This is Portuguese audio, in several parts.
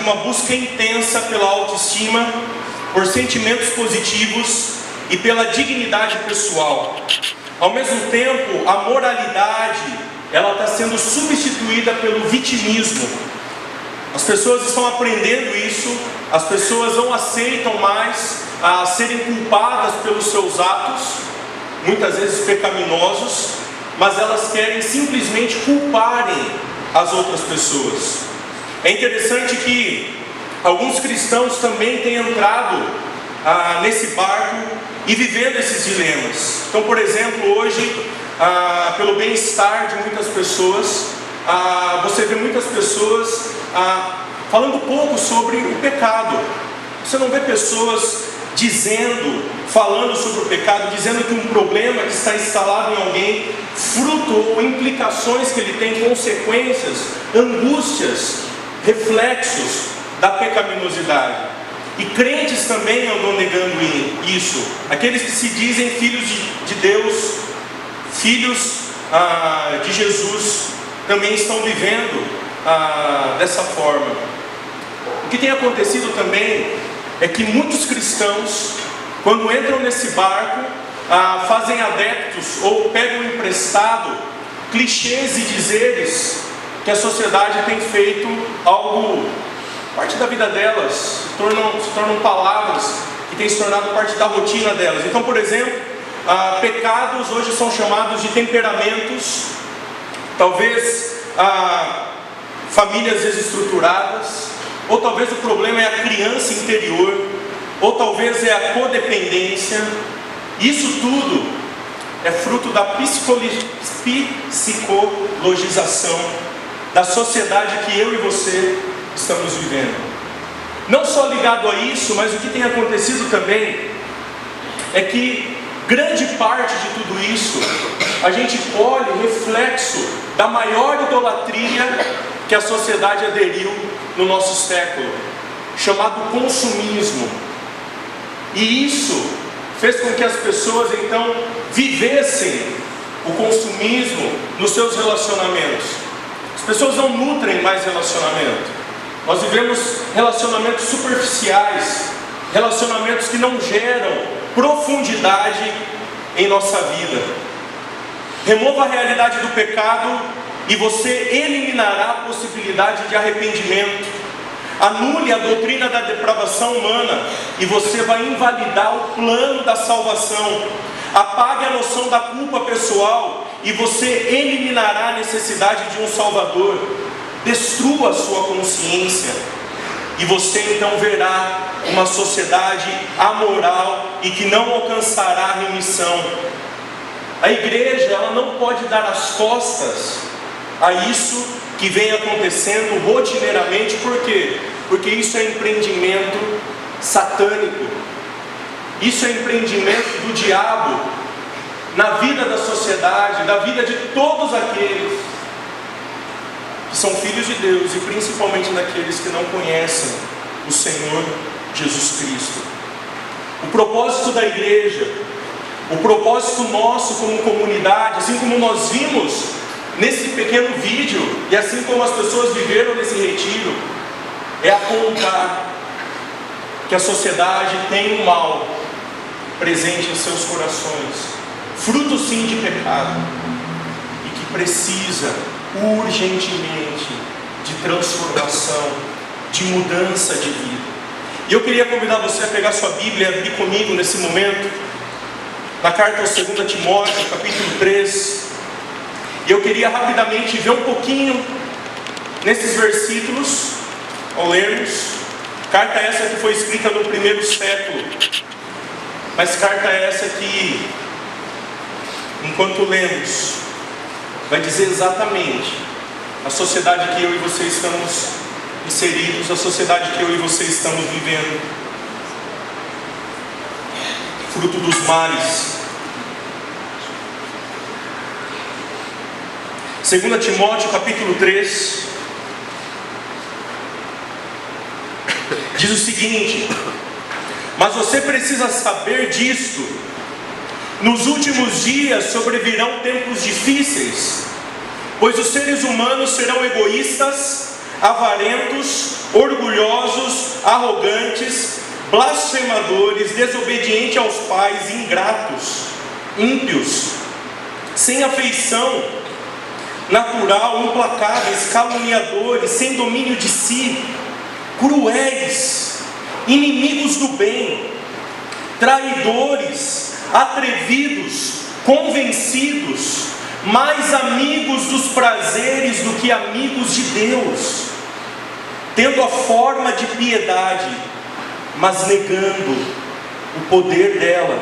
uma busca intensa pela autoestima, por sentimentos positivos e pela dignidade pessoal. Ao mesmo tempo, a moralidade, ela está sendo substituída pelo vitimismo. As pessoas estão aprendendo isso, as pessoas não aceitam mais a serem culpadas pelos seus atos, muitas vezes pecaminosos, mas elas querem simplesmente culparem as outras pessoas. É interessante que alguns cristãos também têm entrado nesse barco e vivendo esses dilemas. Então, por exemplo, hoje, pelo bem-estar de muitas pessoas, você vê muitas pessoas falando pouco sobre o pecado. Você não vê pessoas falando sobre o pecado, dizendo que um problema que está instalado em alguém, fruto ou implicações que ele tem, consequências, angústias, reflexos da pecaminosidade. E crentes também andam negando isso. Aqueles que se dizem filhos de Deus, filhos de Jesus, também estão vivendo dessa forma. O que tem acontecido também é que muitos cristãos, quando entram nesse barco, fazem adeptos ou pegam emprestado clichês e dizeres que a sociedade tem feito algo, parte da vida delas, se tornam palavras que têm se tornado parte da rotina delas. Então, por exemplo, pecados hoje são chamados de temperamentos, talvez famílias desestruturadas, ou talvez o problema é a criança interior, ou talvez é a codependência. Isso tudo é fruto da psicologização da sociedade que eu e você estamos vivendo. Não só ligado a isso, mas o que tem acontecido também é que grande parte de tudo isso a gente colhe reflexo da maior idolatria que a sociedade aderiu no nosso século, chamado consumismo. E isso fez com que as pessoas então vivessem o consumismo nos seus relacionamentos. As pessoas não nutrem mais relacionamento. Nós vivemos relacionamentos superficiais, relacionamentos que não geram profundidade em nossa vida. Remova a realidade do pecado e você eliminará a possibilidade de arrependimento. Anule a doutrina da depravação humana e você vai invalidar o plano da salvação. Apague a noção da culpa pessoal e você eliminará a necessidade de um Salvador. Destrua a sua consciência e você então verá uma sociedade amoral e que não alcançará a remissão. A igreja, ela não pode dar as costas a isso que vem acontecendo rotineiramente. Por quê? Porque isso é empreendimento satânico. Isso é empreendimento do diabo na vida da sociedade, na vida de todos aqueles que são filhos de Deus e principalmente daqueles que não conhecem o Senhor Jesus Cristo. O propósito da igreja, o propósito nosso como comunidade, assim como nós vimos nesse pequeno vídeo e assim como as pessoas viveram nesse retiro, é apontar que a sociedade tem um mal presente em seus corações, fruto sim de pecado, e que precisa urgentemente de transformação, de mudança de vida. E eu queria convidar você a pegar sua Bíblia e abrir comigo nesse momento na carta aos 2 Timóteo, capítulo 3. E eu queria rapidamente ver um pouquinho nesses versículos ao lermos. Carta essa que foi escrita no primeiro século, mas carta essa que, enquanto lemos, vai dizer exatamente a sociedade que eu e você estamos inseridos, a sociedade que eu e você estamos vivendo, fruto dos males. 2 Timóteo capítulo 3 diz o seguinte: mas você precisa saber disto: nos últimos dias sobrevirão tempos difíceis, pois os seres humanos serão egoístas, avarentos, orgulhosos, arrogantes, blasfemadores, desobedientes aos pais, ingratos, ímpios, sem afeição natural, implacáveis, caluniadores, sem domínio de si, cruéis, inimigos do bem, traidores, atrevidos, convencidos, mais amigos dos prazeres do que amigos de Deus, tendo a forma de piedade, mas negando o poder dela.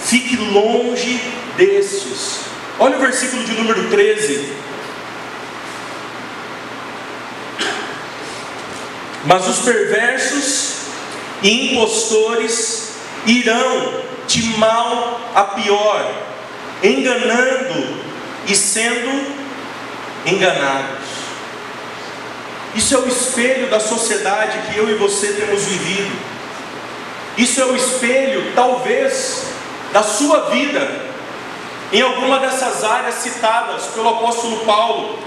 Fique longe destes. Olha o versículo de número 13. Mas os perversos e impostores irão de mal a pior, enganando e sendo enganados. Isso é o espelho da sociedade que eu e você temos vivido. Isso é o espelho, talvez, da sua vida, em alguma dessas áreas citadas pelo apóstolo Paulo.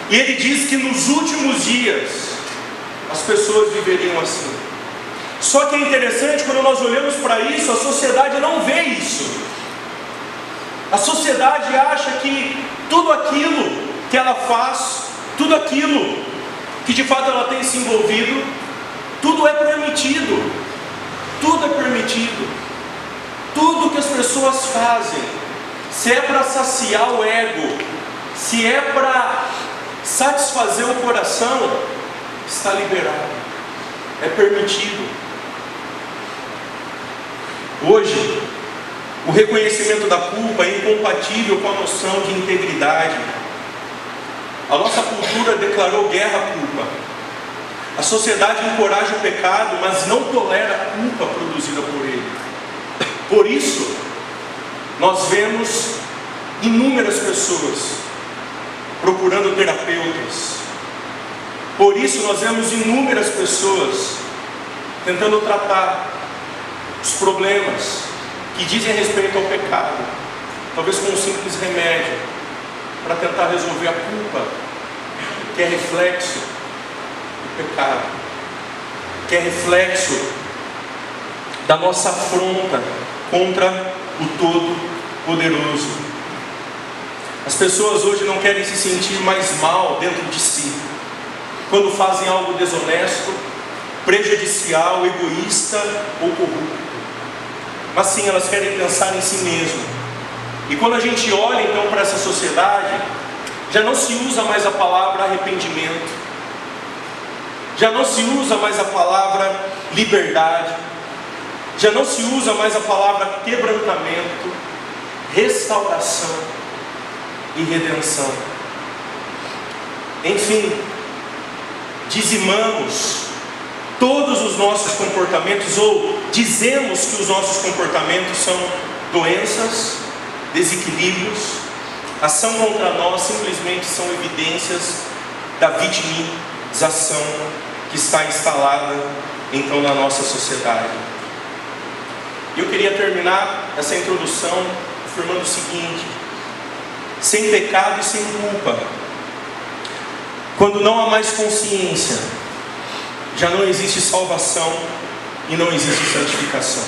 E ele diz que nos últimos dias as pessoas viveriam assim. Só que é interessante, quando nós olhamos para isso, a sociedade não vê isso. A sociedade acha que tudo aquilo que ela faz, tudo aquilo que de fato ela tem se envolvido, tudo é permitido. Tudo é permitido. Tudo que as pessoas fazem, se é para saciar o ego, se é para satisfazer o coração, está liberado, é permitido. Hoje, o reconhecimento da culpa é incompatível com a noção de integridade. A nossa cultura declarou guerra à culpa. A sociedade encoraja o pecado, mas não tolera a culpa produzida por ele. Por isso, nós vemos inúmeras pessoas procurando terapeutas. Por isso, nós vemos inúmeras pessoas tentando tratar os problemas que dizem respeito ao pecado, talvez com um simples remédio, para tentar resolver a culpa, que é reflexo do pecado, que é reflexo da nossa afronta contra o Todo-Poderoso. As pessoas hoje não querem se sentir mais mal dentro de si, quando fazem algo desonesto, prejudicial, egoísta ou corrupto. Mas sim, elas querem pensar em si mesmo. E quando a gente olha então para essa sociedade, já não se usa mais a palavra arrependimento, já não se usa mais a palavra liberdade, já não se usa mais a palavra quebrantamento, restauração e redenção. Enfim, dizimamos todos os nossos comportamentos, ou dizemos que os nossos comportamentos são doenças, desequilíbrios, ação contra nós simplesmente são evidências da vitimização que está instalada então na nossa sociedade. Eu queria terminar essa introdução afirmando o seguinte: sem pecado e sem culpa, quando não há mais consciência, já não existe salvação e não existe santificação.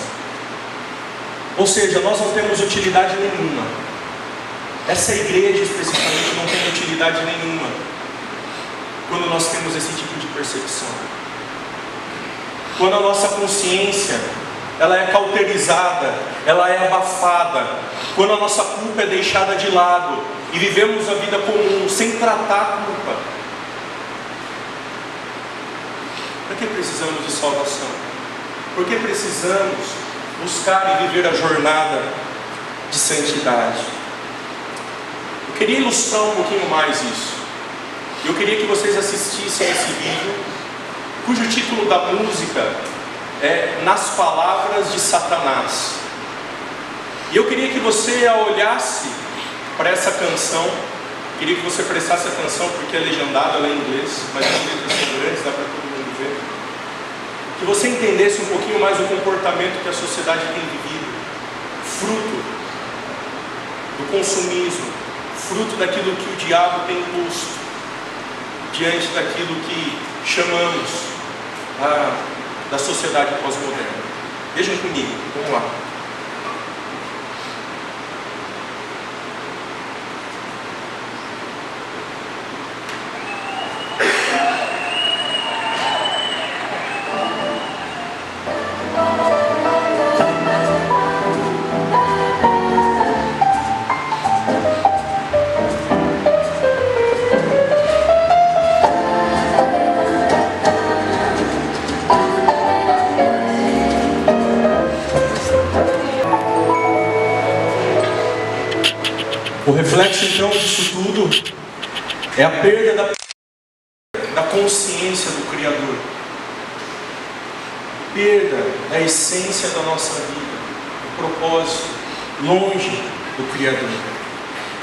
Ou seja, nós não temos utilidade nenhuma. Essa igreja especificamente não tem utilidade nenhuma quando nós temos esse tipo de percepção. Quando a nossa consciência ela é cauterizada, ela é abafada, quando a nossa culpa é deixada de lado e vivemos a vida comum sem tratar a culpa. Por que precisamos de salvação? Por que precisamos buscar e viver a jornada de santidade? Eu queria ilustrar um pouquinho mais isso. Eu queria que vocês assistissem a esse vídeo, cujo título da música é Nas Palavras de Satanás. E eu queria que você, ao olhasse para essa canção, queria que você prestasse atenção, porque é legendada, ela é em inglês, mas as letras são grandes, dá para todo mundo ver. Que você entendesse um pouquinho mais o comportamento que a sociedade tem vivido, fruto do consumismo, fruto daquilo que o diabo tem imposto, diante daquilo que chamamos da sociedade pós-moderna. Vejam comigo, vamos lá. O reflexo então disso tudo é a perda da consciência do Criador, perda da essência da nossa vida, do propósito, longe do Criador.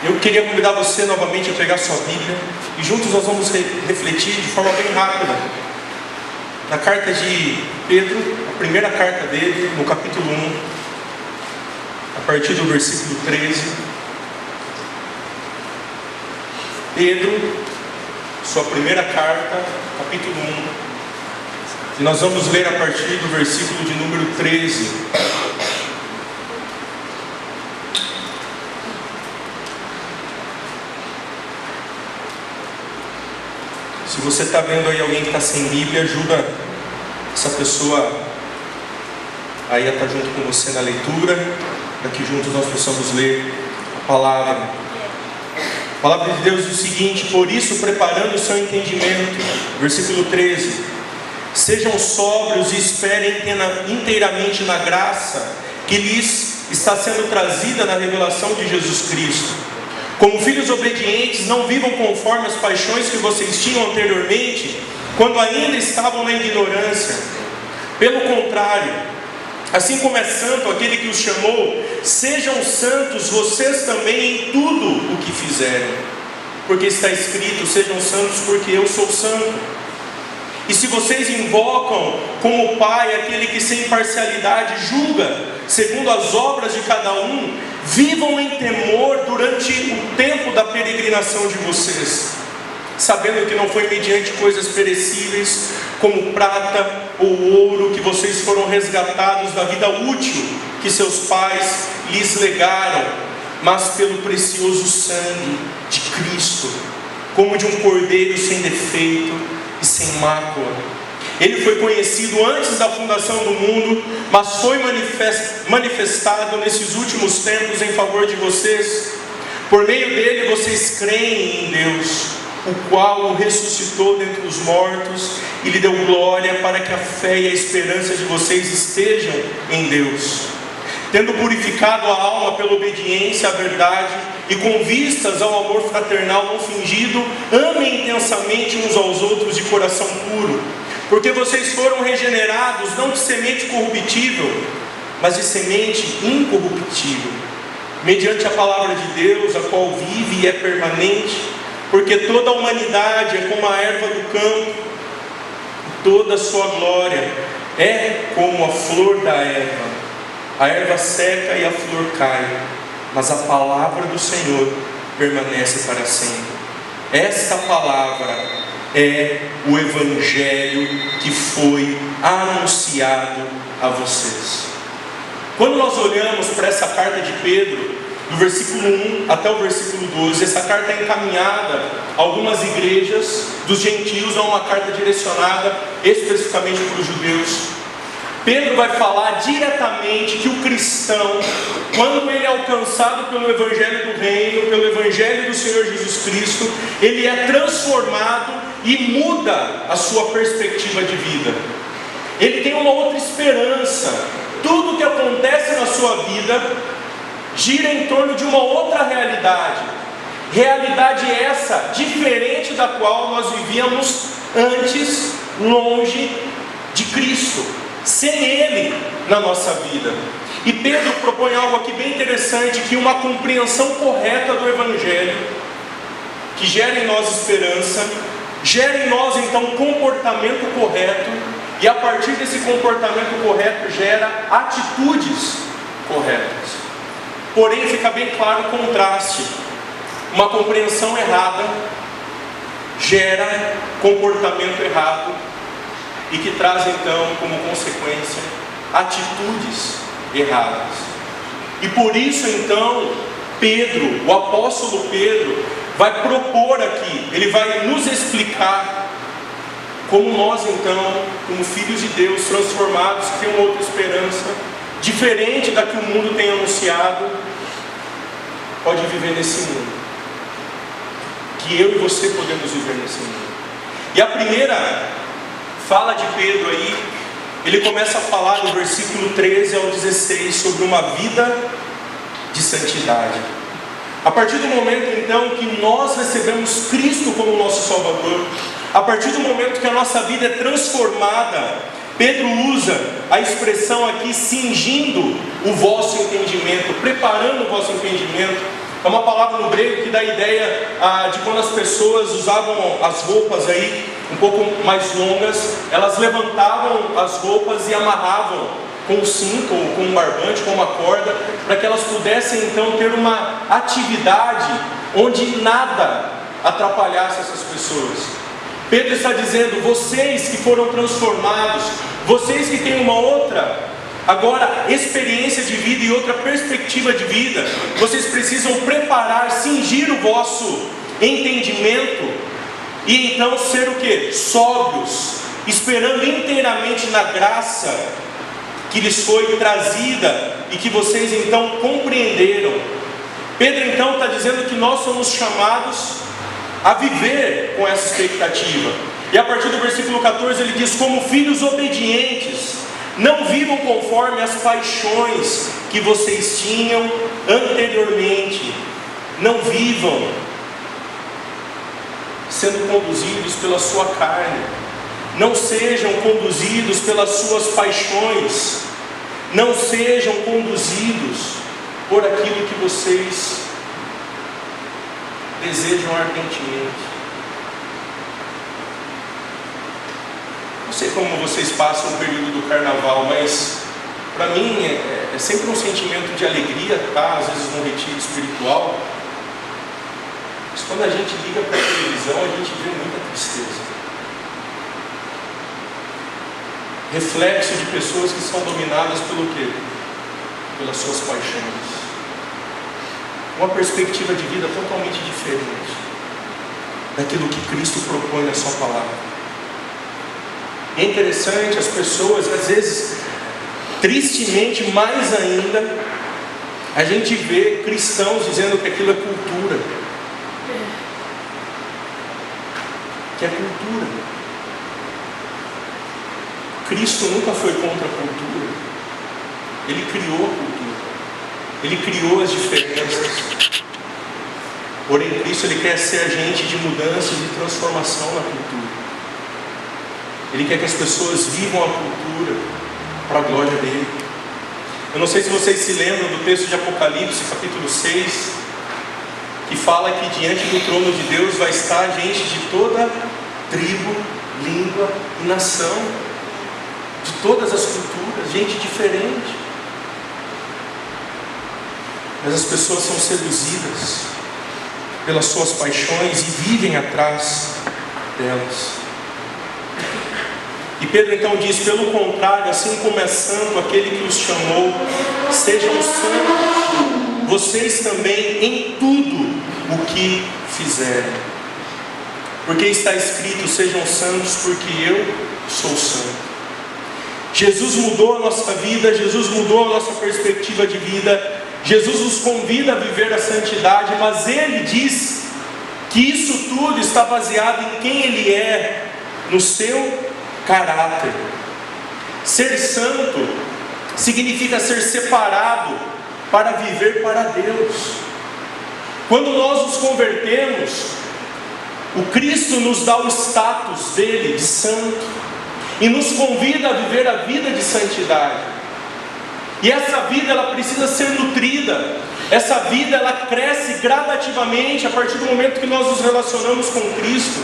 Eu queria convidar você novamente a pegar sua Bíblia e juntos nós vamos refletir de forma bem rápida na carta de Pedro, a primeira carta dele, no capítulo 1, a partir do versículo 13. Pedro, sua primeira carta, capítulo 1, e nós vamos ler a partir do versículo de número 13. Se você está vendo aí alguém que está sem Bíblia, ajuda essa pessoa aí a estar junto com você na leitura, para que juntos nós possamos ler a palavra. A palavra de Deus diz o seguinte: por isso, preparando o seu entendimento, versículo 13, sejam sóbrios e esperem inteiramente na graça que lhes está sendo trazida na revelação de Jesus Cristo. Como filhos obedientes, não vivam conforme as paixões que vocês tinham anteriormente, quando ainda estavam na ignorância. Pelo contrário, assim como é santo aquele que os chamou, sejam santos vocês também em tudo o que fizerem. Porque está escrito: sejam santos porque eu sou santo. E se vocês invocam como Pai aquele que sem parcialidade julga, segundo as obras de cada um, vivam em temor durante o tempo da peregrinação de vocês, sabendo que não foi mediante coisas perecíveis, como prata ou ouro, que vocês foram resgatados da vida útil que seus pais lhes legaram, mas pelo precioso sangue de Cristo, como de um cordeiro sem defeito e sem mácula. Ele foi conhecido antes da fundação do mundo, mas foi manifestado nesses últimos tempos em favor de vocês. Por meio dele vocês creem em Deus, o qual o ressuscitou dentre os mortos e lhe deu glória, para que a fé e a esperança de vocês estejam em Deus. Tendo purificado a alma pela obediência à verdade e com vistas ao amor fraternal não fingido, amem intensamente uns aos outros de coração puro, porque vocês foram regenerados não de semente corruptível, mas de semente incorruptível, mediante a palavra de Deus, a qual vive e é permanente. Porque toda a humanidade é como a erva do campo, e toda a sua glória é como a flor da erva. A erva seca e a flor cai, mas a palavra do Senhor permanece para sempre. Esta palavra é o Evangelho que foi anunciado a vocês. Quando nós olhamos para essa carta de Pedro, do versículo 1 até o versículo 12, essa carta é encaminhada a algumas igrejas dos gentios, não uma carta direcionada especificamente para os judeus. Pedro vai falar diretamente que o cristão, quando ele é alcançado pelo Evangelho do Reino, pelo Evangelho do Senhor Jesus Cristo, ele é transformado e muda a sua perspectiva de vida. Ele tem uma outra esperança. Tudo que acontece na sua vida gira em torno de uma outra realidade. Realidade essa diferente da qual nós vivíamos antes, longe de Cristo, sem Ele na nossa vida. E Pedro propõe algo aqui bem interessante, que uma compreensão correta do Evangelho, que gera em nós esperança, gera em nós então comportamento correto, e a partir desse comportamento correto gera atitudes corretas. Porém fica bem claro o contraste. Uma compreensão errada gera comportamento errado, e que traz então como consequência atitudes erradas. E por isso então Pedro, o apóstolo Pedro, vai propor aqui, ele vai nos explicar como nós então, como filhos de Deus, transformados, que tem uma outra esperança, diferente da que o mundo tem anunciado, pode viver nesse mundo. Que eu e você podemos viver nesse mundo. E a primeira fala de Pedro aí, ele começa a falar no versículo 13 ao 16 sobre uma vida de santidade. A partir do momento então que nós recebemos Cristo como nosso Salvador, a partir do momento que a nossa vida é transformada, Pedro usa a expressão aqui, cingindo o vosso entendimento, preparando o vosso entendimento. É uma palavra no grego que dá a ideia de quando as pessoas usavam as roupas aí um pouco mais longas, elas levantavam as roupas e amarravam com um cinto, ou com um barbante, com uma corda, para que elas pudessem então ter uma atividade onde nada atrapalhasse essas pessoas. Pedro está dizendo, vocês que foram transformados, vocês que têm uma outra agora experiência de vida e outra perspectiva de vida, vocês precisam preparar, cingir o vosso entendimento e então ser o quê? Sóbrios, esperando inteiramente na graça que lhes foi trazida e que vocês então compreenderam. Pedro então está dizendo que nós somos chamados a viver com essa expectativa. E a partir do versículo 14 ele diz, como filhos obedientes, não vivam conforme as paixões que vocês tinham anteriormente. Não vivam sendo conduzidos pela sua carne. Não sejam conduzidos pelas suas paixões. Não sejam conduzidos por aquilo que vocês desejam ardentemente. Não sei como vocês passam o período do carnaval, mas para mim é sempre um sentimento de alegria, tá? Às vezes num retiro espiritual. Mas quando a gente liga para a televisão, a gente vê muita tristeza. Reflexo de pessoas que são dominadas pelo quê? Pelas suas paixões. Uma perspectiva de vida totalmente diferente daquilo que Cristo propõe na sua palavra. É interessante, as pessoas, às vezes, tristemente mais ainda, a gente vê cristãos dizendo que aquilo é cultura. Que é cultura. Cristo nunca foi contra a cultura. Ele criou a cultura. Ele criou as diferenças. Porém, Cristo ele quer ser agente de mudança e de transformação na cultura. Ele quer que as pessoas vivam a cultura para a glória dele. Eu não sei se vocês se lembram do texto de Apocalipse, capítulo 6, que fala que diante do trono de Deus vai estar gente de toda tribo, língua e nação, de todas as culturas, gente diferente. Mas as pessoas são seduzidas pelas suas paixões e vivem atrás delas. E Pedro então diz, pelo contrário, assim como é santo aquele que os chamou, sejam santos vocês também em tudo o que fizerem. Porque está escrito, sejam santos porque eu sou santo. Jesus mudou a nossa vida, Jesus mudou a nossa perspectiva de vida, Jesus nos convida a viver a santidade, mas Ele diz que isso tudo está baseado em quem Ele é, no seu caráter. Ser santo significa ser separado para viver para Deus. Quando nós nos convertemos, o Cristo nos dá o status dele de santo e nos convida a viver a vida de santidade. E essa vida ela precisa ser nutrida. Essa vida ela cresce gradativamente a partir do momento que nós nos relacionamos com Cristo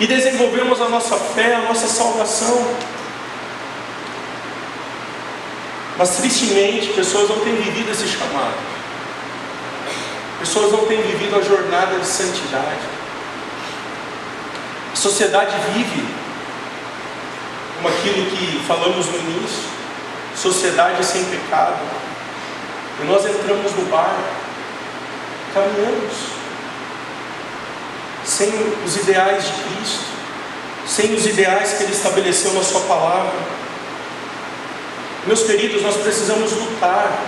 e desenvolvemos a nossa fé, a nossa salvação. Mas tristemente, pessoas não têm vivido esse chamado. Pessoas não têm vivido a jornada de santidade. A sociedade vive como aquilo que falamos no início, sociedade sem pecado. E nós entramos no barco, caminhamos, sem os ideais de Cristo, sem os ideais que Ele estabeleceu na Sua palavra. Meus queridos, nós precisamos lutar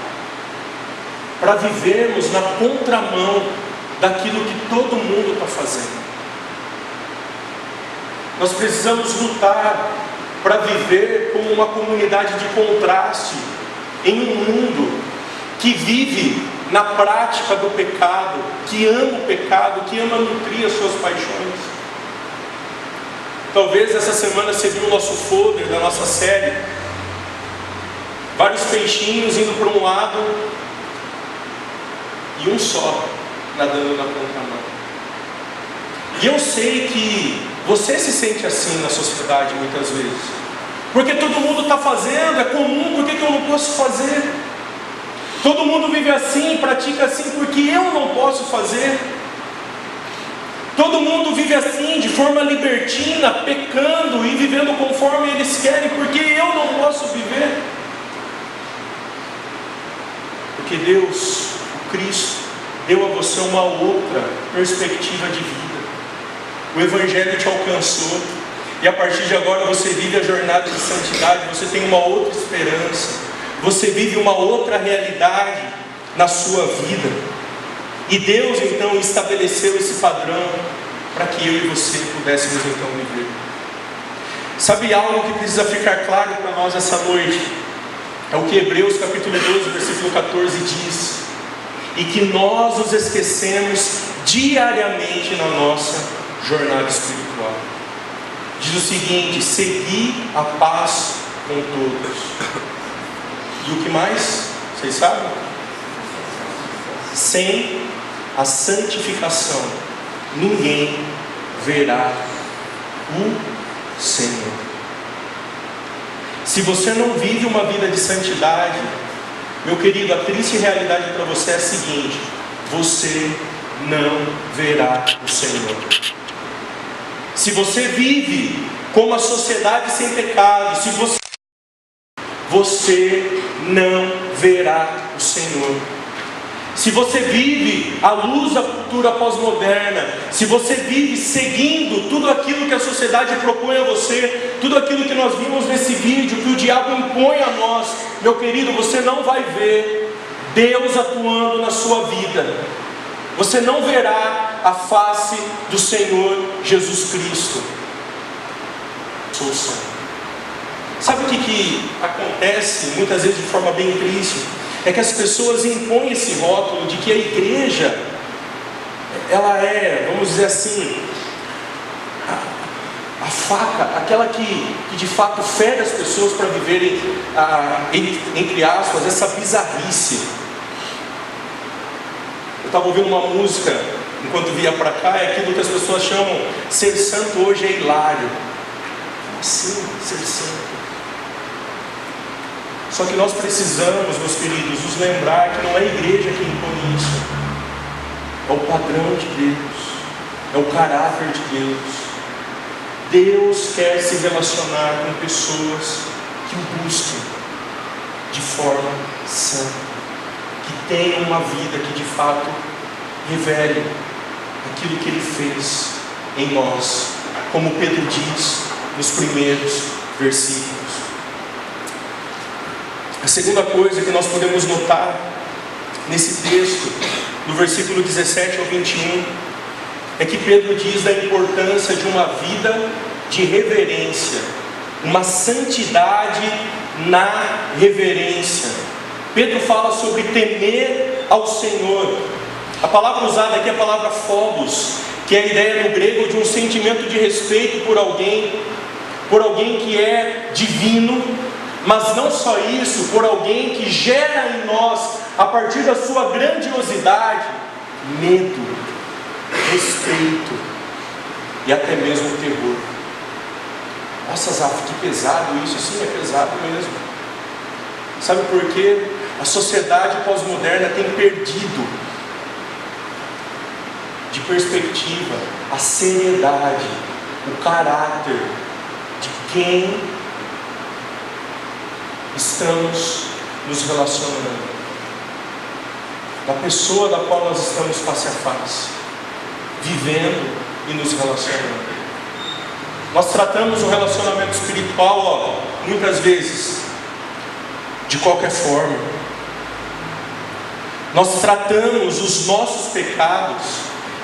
para vivermos na contramão daquilo que todo mundo está fazendo. Nós precisamos lutar para viver como uma comunidade de contraste em um mundo que vive na prática do pecado, que ama o pecado, que ama nutrir as suas paixões. Talvez essa semana você viu o nosso folder da nossa série, vários peixinhos indo para um lado e um só nadando na contramão. E eu sei que você se sente assim na sociedade muitas vezes, porque todo mundo está fazendo, é comum, por que eu não posso fazer? Todo mundo vive assim, pratica assim, porque eu não posso fazer? Todo mundo vive assim, de forma libertina, pecando e vivendo conforme eles querem, porque eu não posso viver? Porque Deus, o Cristo, deu a você uma outra perspectiva de vida. O Evangelho te alcançou, e a partir de agora você vive a jornada de santidade, você tem uma outra esperança, você vive uma outra realidade na sua vida. E Deus então estabeleceu esse padrão para que eu e você pudéssemos então viver. Sabe algo que precisa ficar claro para nós essa noite? É o que Hebreus capítulo 12, versículo 14 diz: e que nós nos esquecemos diariamente na nossa jornada espiritual. Diz o seguinte: segui a paz com todos. E o que mais? Vocês sabem? Sem a santificação ninguém verá o Senhor. Se você não vive uma vida de santidade, meu querido, a triste realidade para você é a seguinte: você não verá o Senhor. Se você vive como a sociedade sem pecado, se você não verá o Senhor. Se você vive à luz da cultura pós-moderna, se você vive seguindo tudo aquilo que a sociedade propõe a você, tudo aquilo que nós vimos nesse vídeo, que o diabo impõe a nós, meu querido, você não vai ver Deus atuando na sua vida. Você não verá a face do Senhor Jesus Cristo. Sou o Senhor. Sabe o que acontece muitas vezes de forma bem triste? É que as pessoas impõem esse rótulo de que a igreja, ela é, vamos dizer assim, a faca, aquela que de fato fere as pessoas para viverem, entre aspas, essa bizarrice. Eu estava ouvindo uma música enquanto via para cá, é aquilo que as pessoas chamam ser santo hoje é hilário. Assim, ser santo. Só que nós precisamos, meus queridos, nos lembrar que não é a igreja que impõe isso. É o padrão de Deus. É o caráter de Deus. Deus quer se relacionar com pessoas que o busquem de forma santa, que tenham uma vida que de fato revele aquilo que Ele fez em nós, como Pedro diz nos primeiros versículos. A segunda coisa que nós podemos notar nesse texto, do versículo 17 ao 21, é que Pedro diz da importância de uma vida de reverência, uma santidade na reverência. Pedro fala sobre temer ao Senhor. A palavra usada aqui é a palavra phobos, que é a ideia no grego de um sentimento de respeito por alguém que é divino, mas não só isso, por alguém que gera em nós, a partir da sua grandiosidade, medo, respeito e até mesmo terror. Nossa, Zaf, que pesado isso. Sim, é pesado mesmo. Sabe por quê? A sociedade pós-moderna tem perdido de perspectiva a seriedade, o caráter de quem estamos nos relacionando, da pessoa da qual nós estamos face a face, vivendo e nos relacionando. Nós tratamos o relacionamento espiritual, muitas vezes, de qualquer forma. Nós tratamos os nossos pecados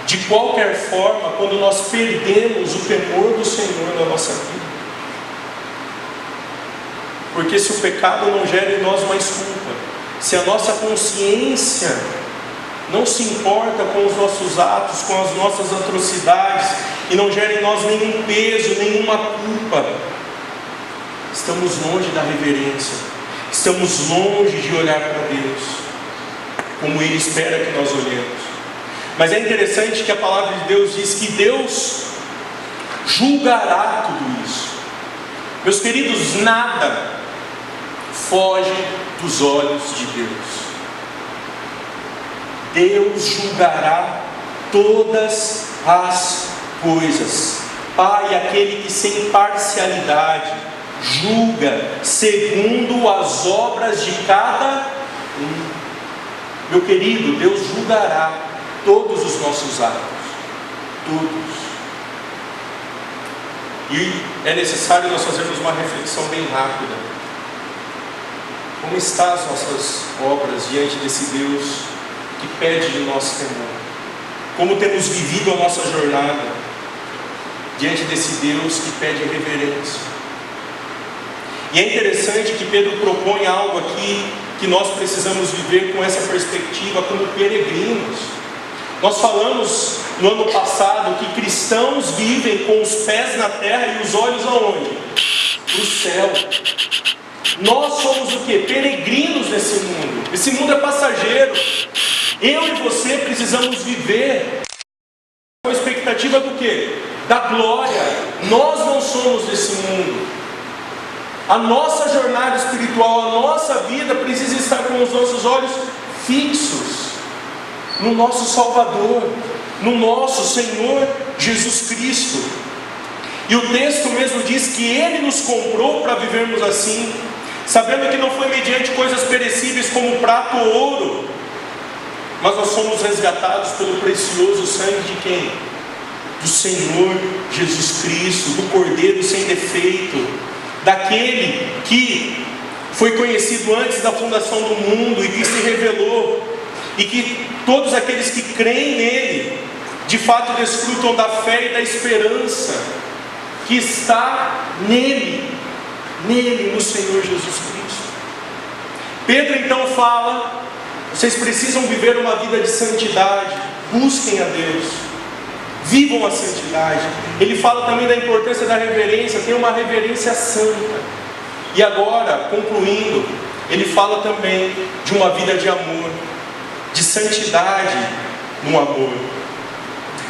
de qualquer forma quando nós perdemos o temor do Senhor na nossa vida. Porque se o pecado não gera em nós mais culpa, se a nossa consciência não se importa com os nossos atos, com as nossas atrocidades, e não gera em nós nenhum peso, nenhuma culpa, estamos longe da reverência, estamos longe de olhar para Deus como Ele espera que nós olhemos. Mas é interessante que a palavra de Deus diz que Deus julgará tudo isso. Meus queridos, nada foge dos olhos de Deus. Deus julgará todas as coisas. Pai, aquele que sem parcialidade julga segundo as obras de cada um. Meu querido, Deus julgará todos os nossos atos, todos. E é necessário nós fazermos uma reflexão bem rápida. Como estão as nossas obras diante desse Deus que pede de nós temor? Como temos vivido a nossa jornada diante desse Deus que pede reverência? E é interessante que Pedro propõe algo aqui que nós precisamos viver com essa perspectiva como peregrinos. Nós falamos no ano passado que cristãos vivem com os pés na terra e os olhos aonde? No céu. Nós somos o que? Peregrinos nesse mundo. Esse mundo é passageiro. Eu e você precisamos viver com a expectativa do que? Da glória. Nós não somos desse mundo. A nossa jornada espiritual, a nossa vida precisa estar com os nossos olhos fixos no nosso Salvador, no nosso Senhor Jesus Cristo. E o texto mesmo diz que Ele nos comprou para vivermos assim, sabendo que não foi mediante coisas perecíveis como prata ou ouro, mas nós somos resgatados pelo precioso sangue de quem? Do Senhor Jesus Cristo, do Cordeiro sem defeito, daquele que foi conhecido antes da fundação do mundo e que se revelou, e que todos aqueles que creem nele, de fato desfrutam da fé e da esperança que está nele, no Senhor Jesus Cristo. Pedro então fala: vocês precisam viver uma vida de santidade, busquem a Deus, vivam a santidade. Ele fala também da importância da reverência, tenha uma reverência santa. E agora, concluindo, ele fala também de uma vida de amor, de santidade no amor.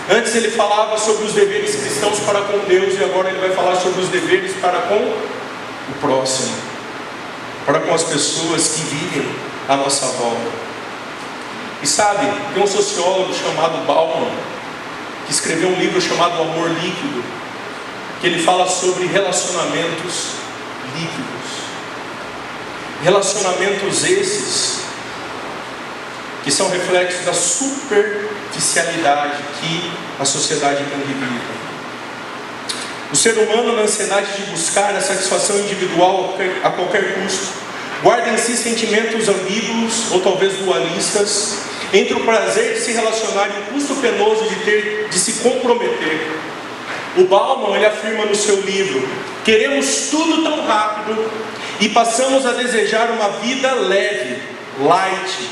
Antes ele falava sobre os deveres cristãos para com Deus, e agora ele vai falar sobre os deveres para com o próximo, para com as pessoas que vivem à nossa volta. E sabe, tem um sociólogo chamado Bauman, que escreveu um livro chamado O Amor Líquido, que ele fala sobre relacionamentos líquidos. Relacionamentos esses que são reflexos da superficialidade que a sociedade tem vivido. O ser humano, na ansiedade de buscar a satisfação individual a qualquer custo, guarda em si sentimentos ambíguos ou talvez dualistas entre o prazer de se relacionar e o custo penoso de se comprometer. O Bauman, ele afirma no seu livro: queremos tudo tão rápido e passamos a desejar uma vida leve, light,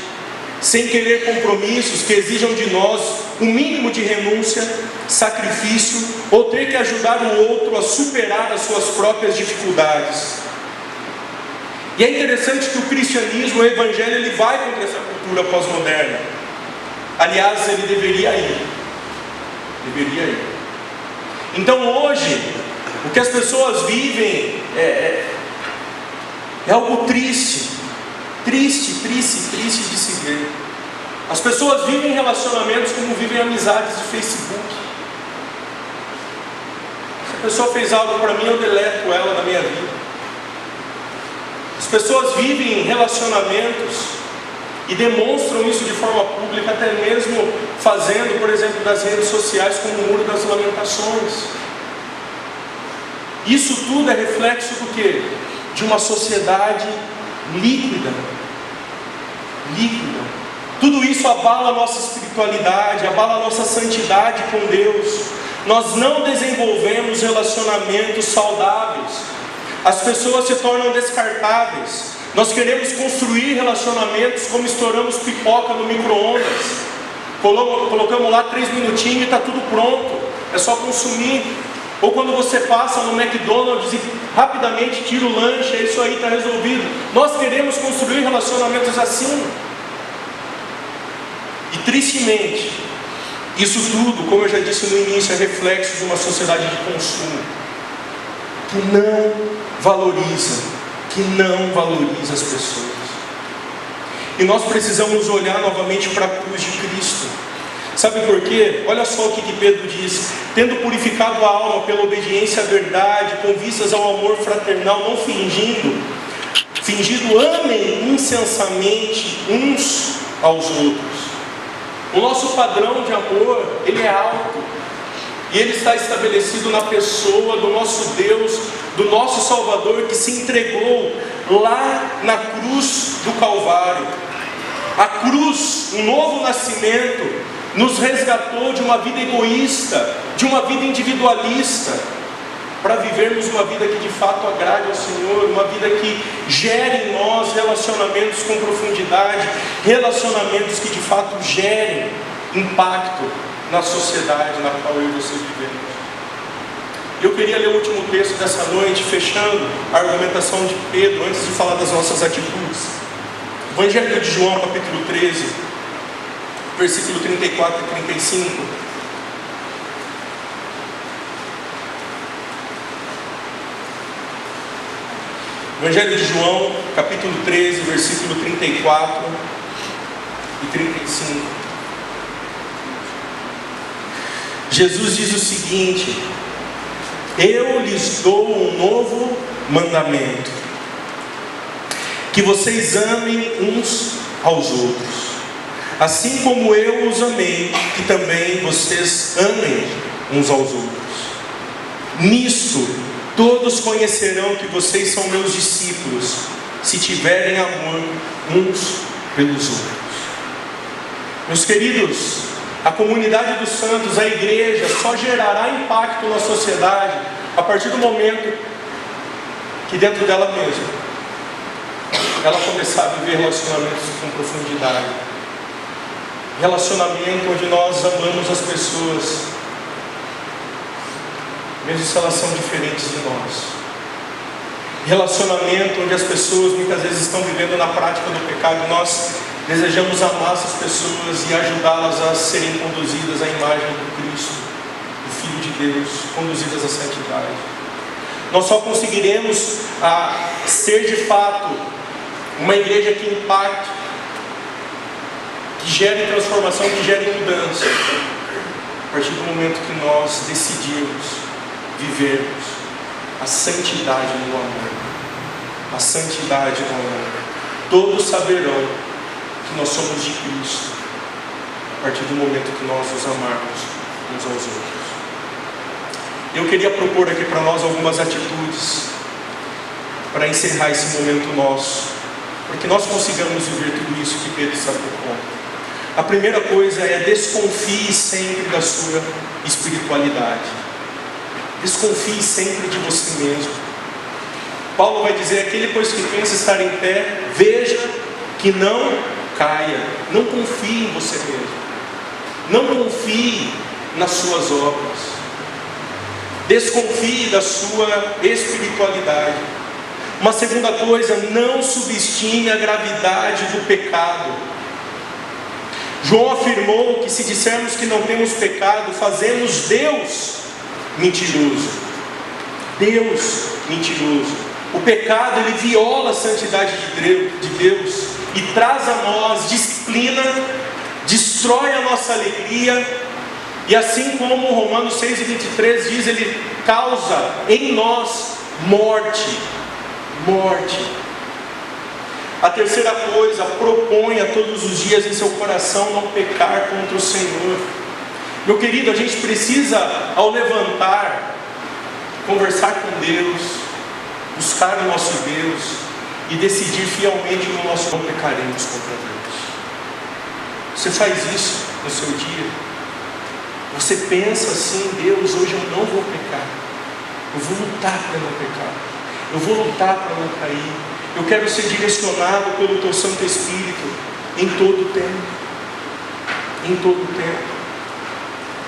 sem querer compromissos que exijam de nós um mínimo de renúncia, sacrifício ou ter que ajudar o outro a superar as suas próprias dificuldades. E é interessante que o cristianismo, o evangelho, ele vai contra essa cultura pós-moderna. Aliás, ele deveria ir. Então hoje, o que as pessoas vivem é algo triste de se ver. As pessoas vivem relacionamentos como vivem amizades de Facebook. Se a pessoa fez algo para mim, eu deleto ela da minha vida. As pessoas vivem relacionamentos e demonstram isso de forma pública, até mesmo fazendo, por exemplo, das redes sociais como o Muro das Lamentações. Isso tudo é reflexo do quê? De uma sociedade líquida. Tudo isso abala a nossa espiritualidade, abala a nossa santidade com Deus. Nós não desenvolvemos relacionamentos saudáveis. As pessoas se tornam descartáveis. Nós queremos construir relacionamentos como estouramos pipoca no micro-ondas. Colocamos lá 3 minutinhos e está tudo pronto. É só consumir. Ou quando você passa no McDonald's e rapidamente tira o lanche, é isso aí, está resolvido. Nós queremos construir relacionamentos assim. E tristemente, isso tudo, como eu já disse no início, é reflexo de uma sociedade de consumo que não valoriza as pessoas. E nós precisamos olhar novamente para a cruz de Cristo. Sabe por quê? Olha só o que Pedro diz: tendo purificado a alma pela obediência à verdade, com vistas ao amor fraternal, não fingindo, amem insensamente uns aos outros. O nosso padrão de amor, ele é alto, e ele está estabelecido na pessoa do nosso Deus, do nosso Salvador, que se entregou lá na cruz do Calvário. A cruz, um novo nascimento, nos resgatou de uma vida egoísta, de uma vida individualista, para vivermos uma vida que de fato agrade ao Senhor, uma vida que gere em nós relacionamentos com profundidade, relacionamentos que de fato gerem impacto na sociedade na qual eu e você vivemos. Eu queria ler o último texto dessa noite, fechando a argumentação de Pedro, antes de falar das nossas atitudes. Evangelho de João, capítulo 13, versículo 34 e 35. Evangelho de João, capítulo 13, versículo 34 e 35. Jesus diz o seguinte: eu lhes dou um novo mandamento, que vocês amem uns aos outros, assim como eu os amei, que também vocês amem uns aos outros. Nisto todos conhecerão que vocês são meus discípulos, se tiverem amor uns pelos outros. Meus queridos, a comunidade dos santos, a igreja, só gerará impacto na sociedade a partir do momento que dentro dela mesma ela começar a viver relacionamentos com profundidade. Relacionamento onde nós amamos as pessoas, mesmo se elas são diferentes de nós. Relacionamento onde as pessoas muitas vezes estão vivendo na prática do pecado, nós desejamos amar essas pessoas e ajudá-las a serem conduzidas à imagem do Cristo, do Filho de Deus, conduzidas à santidade. Nós só conseguiremos ser de fato uma igreja que impacte, que gere transformação, que gere mudança, a partir do momento que nós decidirmos vivermos a santidade no amor. A santidade no amor. Todos saberão que nós somos de Cristo a partir do momento que nós nos amarmos uns aos outros. Eu queria propor aqui para nós algumas atitudes para encerrar esse momento nosso, porque nós consigamos viver tudo isso que Pedro está propondo. A primeira coisa é: desconfie sempre da sua espiritualidade. Desconfie sempre de você mesmo. Paulo vai dizer: aquele pois que pensa estar em pé, veja que não caia. Não confie em você mesmo. Não confie nas suas obras. Desconfie da sua espiritualidade. Uma segunda coisa: não subestime a gravidade do pecado. João afirmou que se dissermos que não temos pecado, fazemos Deus mentiroso. Deus mentiroso. O pecado, ele viola a santidade de Deus e traz a nós disciplina, destrói a nossa alegria, e assim como Romanos 6:23 diz, ele causa em nós morte. A terceira coisa, proponha todos os dias em seu coração não pecar contra o Senhor. Meu querido, a gente precisa, ao levantar, conversar com Deus, buscar o nosso Deus e decidir fielmente no nosso não pecaremos contra Deus. Você faz isso no seu dia? Você pensa assim: Deus, hoje eu não vou pecar, eu vou lutar para não pecar, eu vou lutar para não cair, eu quero ser direcionado pelo Teu Santo Espírito em todo o tempo, em todo o tempo.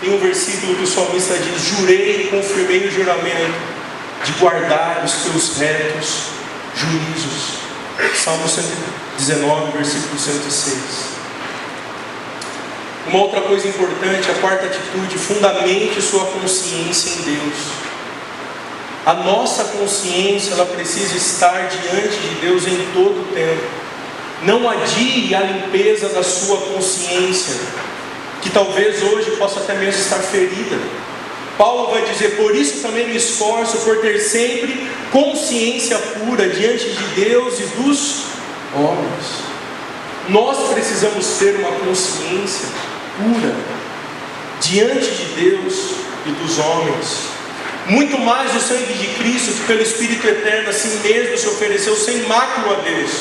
Tem um versículo que o salmista diz: jurei e confirmei o juramento de guardar os teus retos juízos. Salmo 119, versículo 106. Uma outra coisa importante, a quarta atitude: fundamente sua consciência em Deus. A nossa consciência, ela precisa estar diante de Deus em todo o tempo. Não adie a limpeza da sua consciência, que talvez hoje possa até mesmo estar ferida. Paulo vai dizer: por isso também me esforço por ter sempre consciência pura diante de Deus e dos homens. Nós precisamos ter uma consciência pura diante de Deus e dos homens. Muito mais o sangue de Cristo, que pelo Espírito Eterno assim mesmo se ofereceu sem mácula a Deus,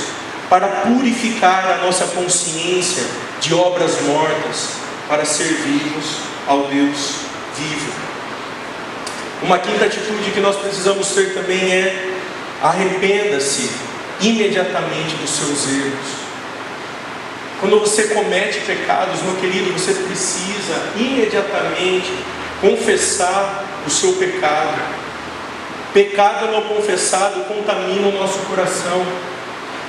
para purificar a nossa consciência de obras mortas, para servirmos ao Deus vivo. Uma quinta atitude que nós precisamos ter também é: arrependa-se imediatamente dos seus erros. Quando você comete pecados, meu querido, você precisa imediatamente confessar o seu pecado. Pecado não confessado contamina o nosso coração.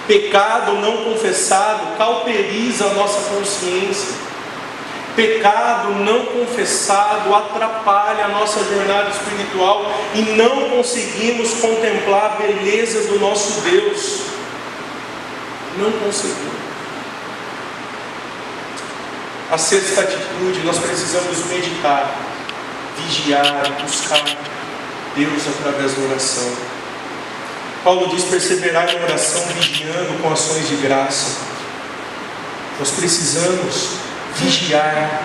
Pecado não confessado cauteriza a nossa consciência. Pecado não confessado atrapalha a nossa jornada espiritual e não conseguimos contemplar a beleza do nosso Deus. Não conseguimos. A sexta atitude: nós precisamos meditar, vigiar, buscar Deus através da oração. Paulo diz: perseverar em oração, vigiando com ações de graça. Nós precisamos vigiar,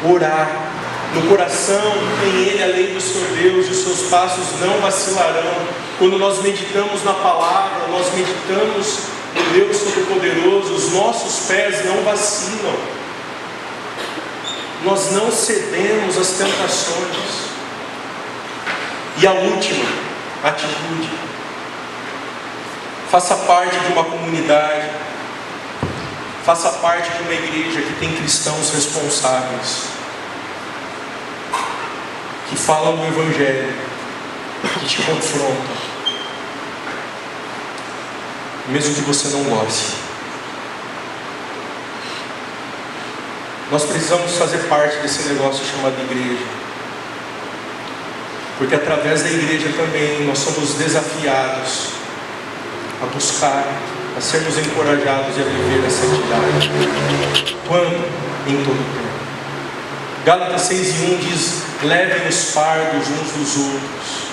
orar. No coração tem Ele a lei do seu Deus, e os seus passos não vacilarão. Quando nós meditamos na palavra, nós meditamos no Deus Todo-Poderoso, os nossos pés não vacilam. Nós não cedemos às tentações. E a última atitude: faça parte de uma comunidade, faça parte de uma igreja que tem cristãos responsáveis, que falam do Evangelho, que te confrontam, mesmo que você não goste. Nós precisamos fazer parte desse negócio chamado igreja, porque através da igreja também nós somos desafiados a buscar, a sermos encorajados e a viver essa santidade. Quando? Em todo o tempo. Gálatas 6:1 diz: levem os fardos uns dos outros.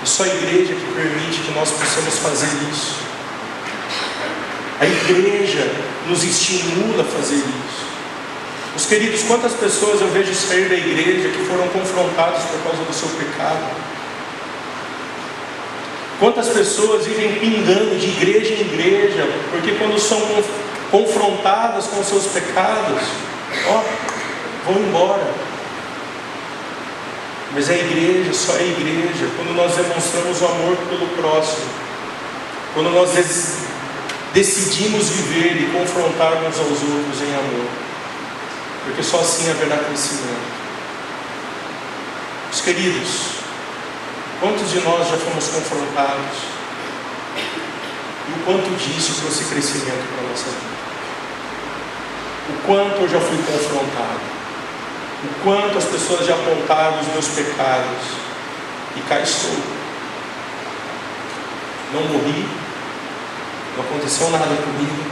É só a igreja que permite que nós possamos fazer isso. A igreja nos estimula a fazer isso. Meus queridos, quantas pessoas eu vejo sair da igreja que foram confrontadas por causa do seu pecado? Quantas pessoas vivem pingando de igreja em igreja, porque quando são confrontadas com os seus pecados, vão embora. Mas a igreja só é igreja quando nós demonstramos o amor pelo próximo, quando nós decidimos viver e confrontar uns aos outros em amor, porque só assim haverá crescimento. Meus queridos, quantos de nós já fomos confrontados? E o quanto disso trouxe crescimento para a nossa vida? O quanto eu já fui confrontado? O quanto as pessoas já apontaram os meus pecados? E cá estou. Não morri, não aconteceu nada comigo.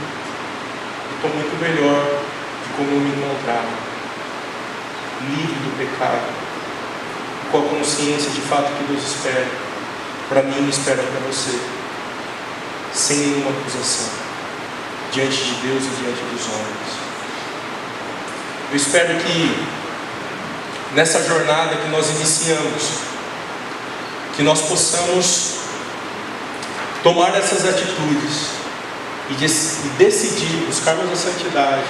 Eu estou muito melhor de como eu me encontrava. Livre do pecado, com a consciência de fato que Deus espera para mim e espera para você. sem nenhuma acusação, diante de Deus e diante dos homens. Eu espero que nessa jornada que nós iniciamos, que nós possamos tomar essas atitudes e decidir buscarmos a santidade,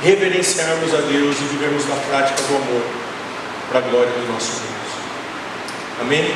reverenciarmos a Deus e vivermos na prática do amor para a glória do nosso Deus. Amém?